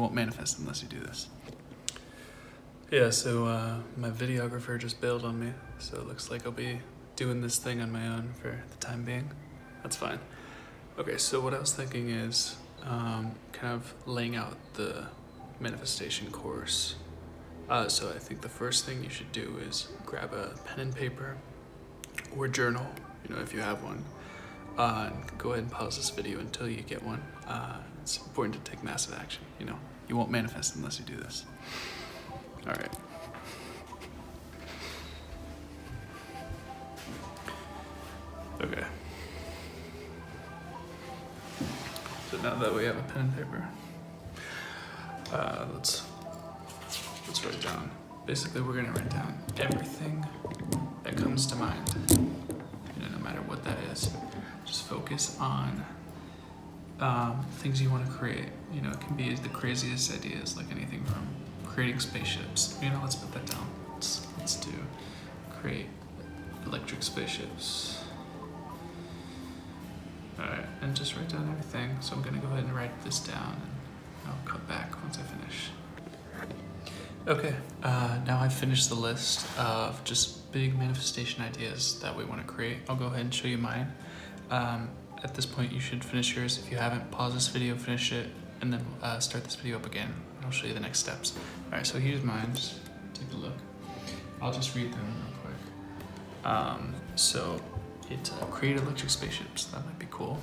You won't manifest unless you do this. Yeah, so my videographer just bailed on me, so it looks like I'll be doing this thing on my own for the time being. That's fine. Okay, so what I was thinking is kind of laying out the manifestation course. So I think the first thing you should do is grab a pen and paper or journal, if you have one. And go ahead and pause this video until you get one. It's important to take massive action, You won't manifest unless you do this. All right. Okay. So now that we have a pen and paper, let's write down. Basically, we're gonna write down everything that comes to mind. No matter what that is, just focus on things you want to create. It can be the craziest ideas, like anything from creating spaceships. Let's put that down. Let's do create electric spaceships. All right, and just write down everything. So I'm gonna go ahead and write this down, and I'll cut back once I finish. Okay, now I've finished the list of just big manifestation ideas that we want to create. I'll go ahead and show you mine. At this point, you should finish yours. If you haven't, pause this video, finish it, and then start this video up again. And I'll show you the next steps. All right, so here's mine. Just take a look. I'll just read them real quick. So it create electric spaceships. That might be cool.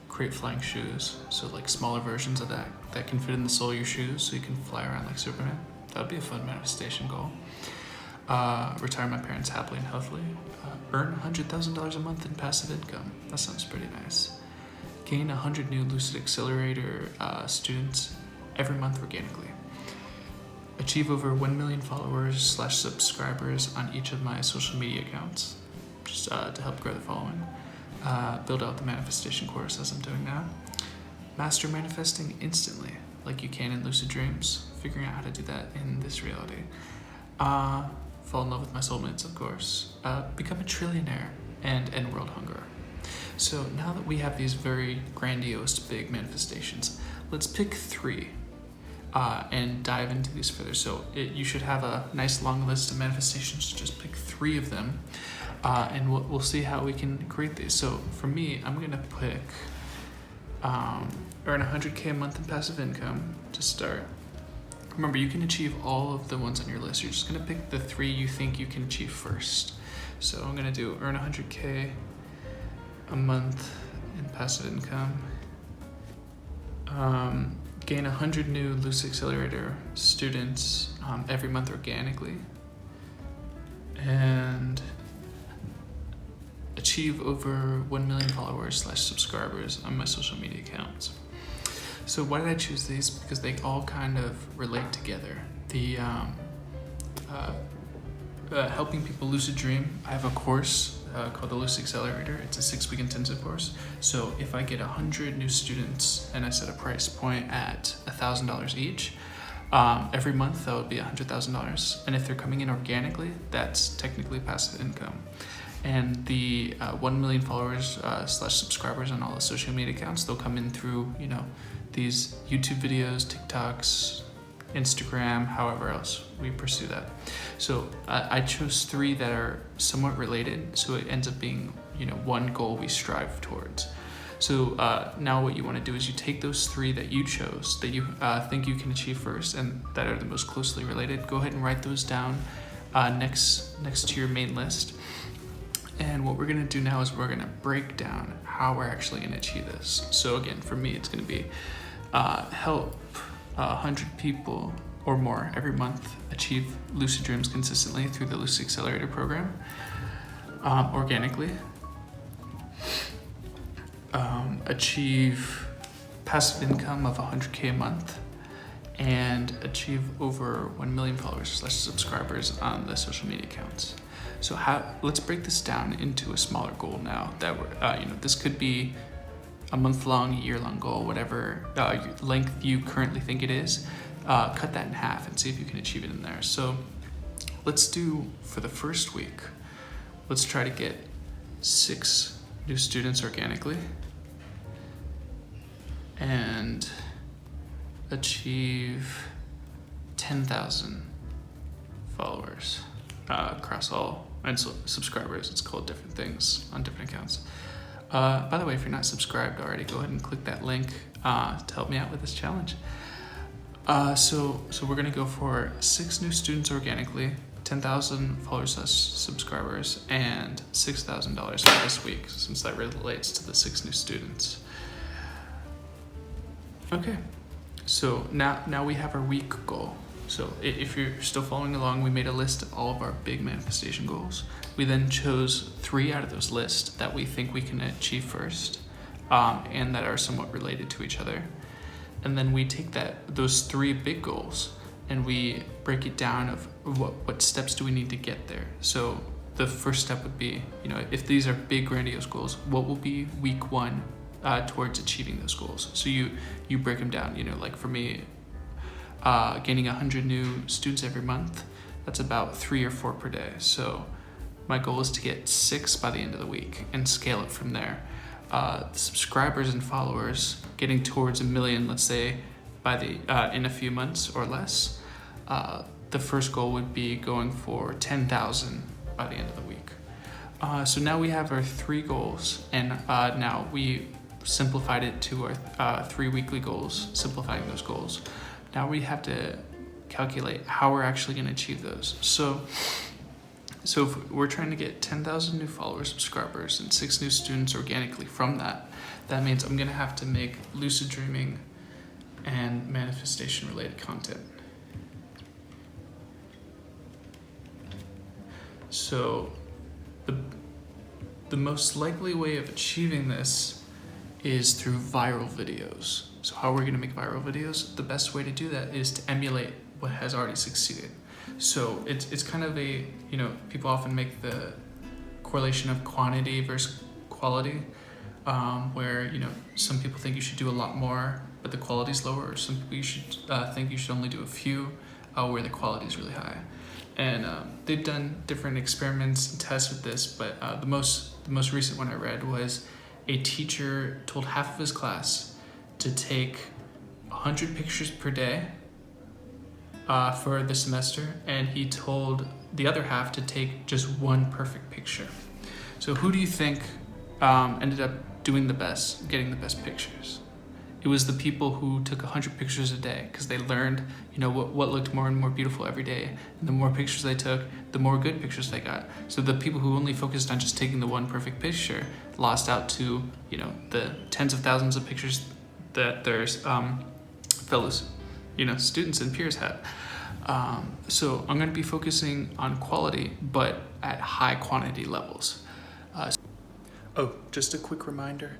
Create flying shoes. So like smaller versions of that can fit in the sole of your shoes, so you can fly around like Superman. That would be a fun manifestation goal. Retire my parents happily and healthily. Earn $100,000 a month in passive income. That sounds pretty nice. Gain 100 new Lucid Accelerator students every month organically. Achieve over 1 million followers/subscribers on each of my social media accounts, just to help grow the following. Build out the manifestation course as I'm doing now. Master manifesting instantly, like you can in Lucid Dreams. Figuring out how to do that in this reality. Fall in love with my soulmates, of course. Become a trillionaire and end world hunger. So now that we have these very grandiose, big manifestations, let's pick 3 and dive into these further. So you should have a nice long list of manifestations. Just pick 3 of them, and we'll see how we can create these. So for me, I'm gonna pick earn 100K a month in passive income to start. Remember, you can achieve all of the ones on your list. You're just gonna pick the 3 you think you can achieve first. So I'm gonna do earn 100K a month in passive income. Gain 100 new Lucid Accelerator students every month organically. And achieve over 1 million followers/subscribers on my social media accounts. So why did I choose these? Because they all kind of relate together. The helping people lucid dream. I have a course called the Lucid Accelerator. It's a 6-week intensive course. So if I get 100 new students and I set a price point at $1,000 each, every month that would be $100,000. And if they're coming in organically, that's technically passive income. And the 1 million followers/subscribers on all the social media accounts, they'll come in through, these YouTube videos, TikToks, Instagram, however else we pursue that. So I chose 3 that are somewhat related, so it ends up being, one goal we strive towards. So now what you want to do is you take those 3 that you chose, that you think you can achieve first, and that are the most closely related. Go ahead and write those down next to your main list. And what we're gonna do now is we're gonna break down how we're actually gonna achieve this. So again, for me, it's gonna be help 100 people or more every month achieve lucid dreams consistently through the Lucid Accelerator program organically. Achieve passive income of 100K a month and achieve over 1 million followers/subscribers on the social media accounts. So let's break this down into a smaller goal now. That this could be a month-long, year-long goal, whatever length you currently think it is. Cut that in half and see if you can achieve it in there. So let's do, for the first week, let's try to get 6 new students organically and achieve 10,000 followers across all, and subscribers. It's called different things on different accounts. By the way, if you're not subscribed already, go ahead and click that link to help me out with this challenge. So we're gonna go for 6 new students organically, 10,000 followers / subscribers, and $6,000 for this week, since that relates to the 6 new students. Okay, so now we have our week goal. So if you're still following along, we made a list of all of our big manifestation goals. We then chose 3 out of those lists that we think we can achieve first, and that are somewhat related to each other. And then we take those 3 big goals and we break it down of what steps do we need to get there. So the first step would be, if these are big grandiose goals, what will be week 1 towards achieving those goals? So you break them down, like for me, gaining 100 new students every month, that's about 3 or 4 per day. So my goal is to get 6 by the end of the week and scale it from there. Subscribers and followers, getting towards 1 million, let's say, by in a few months or less. The first goal would be going for 10,000 by the end of the week. So now we have our 3 goals, and now we simplified it to our 3 weekly goals, simplifying those goals. Now we have to calculate how we're actually going to achieve those. So if we're trying to get 10,000 new followers, subscribers, and 6 new students organically from that means I'm going to have to make lucid dreaming and manifestation related content. So the most likely way of achieving this is through viral videos. So how we're going to make viral videos? The best way to do that is to emulate what has already succeeded. So it's kind of a, people often make the correlation of quantity versus quality, where, some people think you should do a lot more, but the quality is lower, or some people think you should only do a few, where the quality is really high. And they've done different experiments and tests with this, but the most recent one I read was a teacher told half of his class to take 100 pictures per day for the semester, and he told the other half to take just 1 perfect picture. So who do you think ended up doing the best, getting the best pictures? It was the people who took 100 pictures a day, because they learned, what looked more and more beautiful every day. And the more pictures they took, the more good pictures they got. So the people who only focused on just taking the 1 perfect picture lost out to, the tens of thousands of pictures that their fellows, students and peers had. So I'm going to be focusing on quality, but at high quantity levels. Just a quick reminder.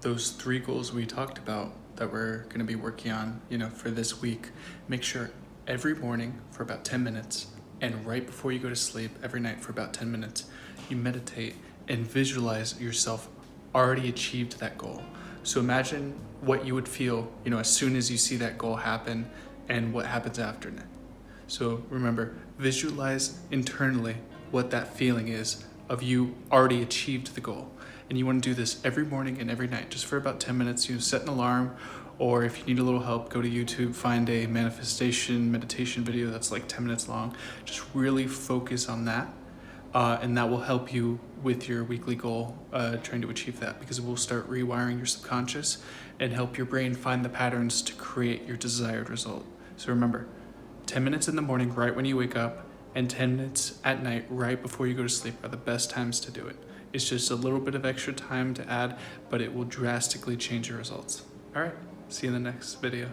Those 3 goals we talked about that we're going to be working on, for this week, make sure every morning for about 10 minutes and right before you go to sleep every night for about 10 minutes, you meditate and visualize yourself already achieved that goal. So imagine what you would feel, as soon as you see that goal happen and what happens after it. So remember, visualize internally what that feeling is of you already achieved the goal. And you want to do this every morning and every night, just for about 10 minutes. Set an alarm, or if you need a little help, go to YouTube, find a manifestation meditation video that's like 10 minutes long. Just really focus on that, and that will help you with your weekly goal, trying to achieve that, because it will start rewiring your subconscious and help your brain find the patterns to create your desired result. So remember, 10 minutes in the morning right when you wake up, and 10 minutes at night right before you go to sleep are the best times to do it. It's just a little bit of extra time to add, but it will drastically change your results. All right, see you in the next video.